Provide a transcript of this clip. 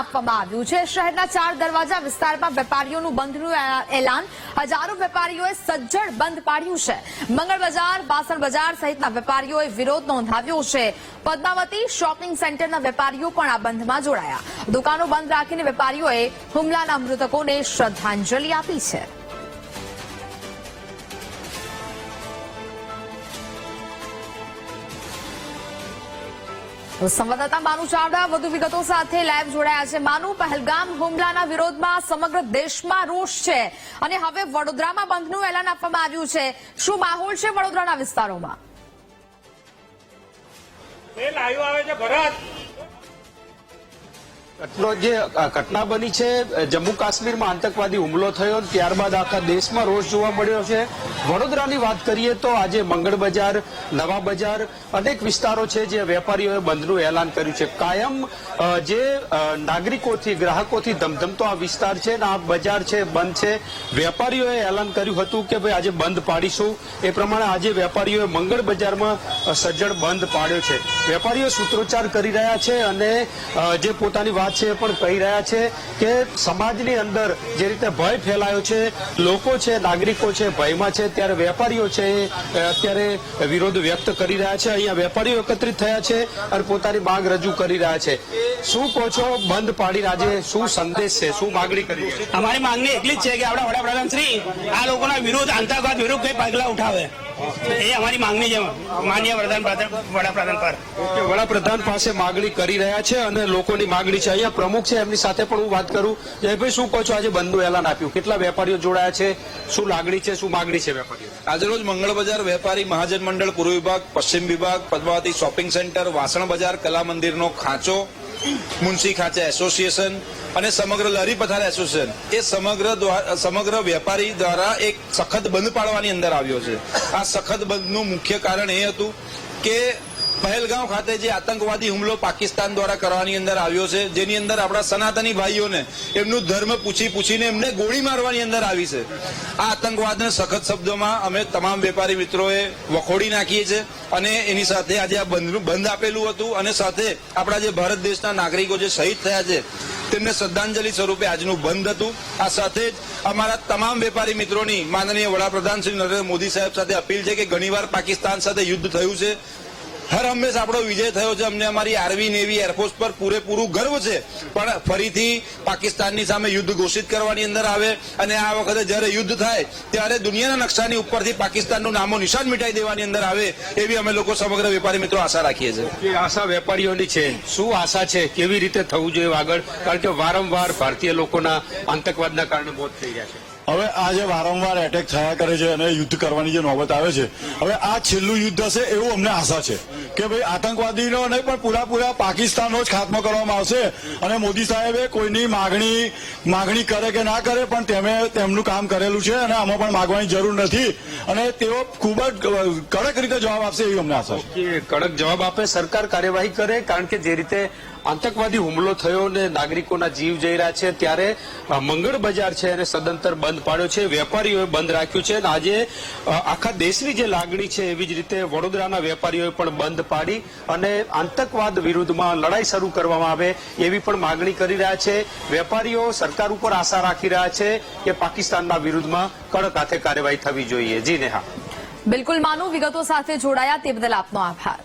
આપવામાં આવ્યું છે। શહેરના 4 દરવાજા વિસ્તારમાં વેપારીઓનું બંધનું એલાન। હજારો વેપારીઓએ સજ્જડ બંધ પાડ્યું છે। મંગળ બજાર, બાસણ બજાર સહિતના વેપારીઓએ વિરોધ નોંધાવ્યો છે। પદ્માવતી શોપિંગ સેન્ટરના વેપારીઓ પણ આ બંધમાં જોડાયા। દુકાનો બંધ રાખીને વેપારીઓએ હુમલાના મૃતકોને શ્રદ્ધાંજલિ આપી છે। સંવાદદાતા માનુ ચાવડા વધુ વિગતો સાથે લાઈવ જોડાયા છે। માનુ, પહેલગામ હુમલાના વિરોધમાં સમગ્ર દેશમાં રોષ છે અને હવે વડોદરામાં બંધનું એલાન આપવામાં આવ્યું છે। શું માહોલ છે વડોદરાના વિસ્તારોમાં? જે ઘટના બની છે જમ્મુ કાશ્મીરમાં આતંકવાદી હુમલો થયો ત્યારબાદ આખા દેશમાં રોષ જોવા મળ્યો છે। વડોદરાની વાત કરીએ તો આજે મંગળ બજાર, નવા બજાર અનેક વિસ્તારો છે જે વેપારીઓએ બંધનું એલાન કર્યું છે। કાયમ જે નાગરિકોથી, ગ્રાહકોથી ધમધમતો આ વિસ્તાર છે ને આ બજાર છે બંધ છે। વેપારીઓએ એલાન કર્યું હતું કે ભાઈ આજે બંધ પાડીશું, એ પ્રમાણે આજે વેપારીઓએ મંગળ બજારમાં સજ્જડ બંધ પાડ્યો છે। વેપારીઓ સૂત્રોચ્ચાર કરી રહ્યા છે અને જે પોતાની વાત છે પણ કહી રહ્યા છે કે સમાજની અંદર જે રીતે ભય ફેલાયો છે, લોકો છે, નાગરિકો છે, ભયમાં છે, ત્યારે વેપારીઓ છે અત્યારે વિરોધ વ્યક્ત કરી રહ્યા છે। અહીંયા વેપારીઓ એકત્રિત થયા છે અને પોતાની માંગ રજૂ કરી રહ્યા છે। શું કહો છો, બંધ પાડીને આજે શું સંદેશ છે, શું માંગણી કરી છે? અમારી માંગણી એટલી જ છે કે આપણા વડાપ્રધાન શ્રી આ લોકોના વિરુદ્ધ, આતંકવાદ વિરુદ્ધ કઈ પગલા ઉઠાવે, એ અમારી માંગણી છે માનનીય વડાપ્રધાન પર। વડાપ્રધાન પાસે માંગણી કરી રહ્યા છે અને લોકોની માંગણી છે। અહીંયા પ્રમુખ છે, એમની સાથે પણ હું વાત કરું। જયભાઈ, શું કહો છો, આજે બંધનું એલાન આપ્યું, કેટલા વેપારીઓ જોડાયા છે, શું લાગણી છે, શું માંગણી છે વેપારીઓ? આજરોજ મંગળ બજાર વેપારી મહાજન મંડળ પૂર્વ વિભાગ, પશ્ચિમ વિભાગ, પદ્માવતી શોપિંગ સેન્ટર, વાસણ બજાર, કલા મંદિરનો ખાંચો, મુનશી ખાંચા એસોસિએશન અને સમગ્ર લારી પથાર એસોસિએશન, એ સમગ્ર વેપારી દ્વારા એક સખત બંધ પાડવાની અંદર આવ્યો છે। આ સખત બંધનું મુખ્ય કારણ એ હતું કે પહેલગામ ખાતે જે આતંકવાદી હુમલો પાકિસ્તાન દ્વારા કરવાની અંદર આવ્યો છે, જેની અંદર આપણા સનાતની ભાઈઓને એમનું ધર્મ પૂછીને એમને ગોળી મારવાની અંદર આવી છે। આ આતંકવાદને સખત શબ્દોમાં અમે તમામ વેપારી મિત્રોએ વખોડી નાખીએ છીએ અને એની સાથે આજે આ બંધ આપેલું હતું અને સાથે આપણા જે ભારત દેશના નાગરિકો જે શહીદ થયા છે તેમને શ્રદ્ધાંજલિ સ્વરૂપે આજનું બંધ હતું। આ સાથે જ અમારા તમામ વેપારી મિત્રોની માનનીય વડાપ્રધાન શ્રી નરેન્દ્ર મોદી સાહેબ સાથે અપીલ છે કે ઘણીવાર પાકિસ્તાન સાથે યુદ્ધ થયું છે, હર હંમેશ આપણો વિજય થયો છે, અમને અમારી આર્મી, નેવી, એરફોર્સ પર પૂરેપૂરું ગર્વ છે, પણ ફરીથી પાકિસ્તાનની સામે યુદ્ધ ઘોષિત કરવાની અંદર આવે અને આ વખતે જ્યારે યુદ્ધ થાય ત્યારે દુનિયાના નકશાની ઉપરથી પાકિસ્તાનનું નામો નિશાન મિટાઈ દેવાની અંદર આવે એવી અમે લોકો સમગ્ર વેપારી મિત્રો આશા રાખીએ છીએ। આશા વેપારીઓની છે, શું આશા છે, કેવી રીતે થવું જોઈએ આગળ? કારણ કે વારંવાર ભારતીય લોકોના આતંકવાદના કારણે મોત થઈ રહ્યા છે। હવે આ જે વારંવાર એટેક થયા કરે છે અને યુદ્ધ કરવાની જે નોબત આવે છે, હવે આ છેલ્લું યુદ્ધ હશે એવું અમને આશા છે કે ભાઈ આતંકવાદીનો નહીં પણ પૂરા પાકિસ્તાનનો જ ખાત્મો કરવામાં આવશે અને મોદી સાહેબે કોઈની માગણી કરે કે ના કરે પણ તેમનું કામ કરેલું છે અને આમાં પણ માગવાની જરૂર નથી અને તેઓ ખૂબ જ કડક રીતે જવાબ આપશે એવી અમને આશા છે। કડક જવાબ આપે, સરકાર કાર્યવાહી કરે, કારણ કે જે રીતે આતંકવાદી હુમલો થયો ને નાગરિકોના જીવ જઈ રહ્યા છે ત્યારે મંગળ બજાર છે એને સદંતર બંધ પાડ્યો છે, વેપારીઓએ બંધ રાખ્યું છે અને આજે આખા દેશની જે લાગણી છે એવી જ રીતે વડોદરાના વેપારીઓએ પણ બંધ પાડી અને આતંકવાદ વિરુદ્ધમાં લડાઈ શરૂ કરવામાં આવે એવી પણ માંગણી કરી રહ્યા છે। વેપારીઓ સરકાર ઉપર આશા રાખી રહ્યા છે કે પાકિસ્તાનના વિરુદ્ધમાં કડક હાથે કાર્યવાહી થવી જોઈએ। જી નેહા। બિલકુલ માનુ, વિગતો સાથે જોડાયા તે બદલ આપનો આભાર।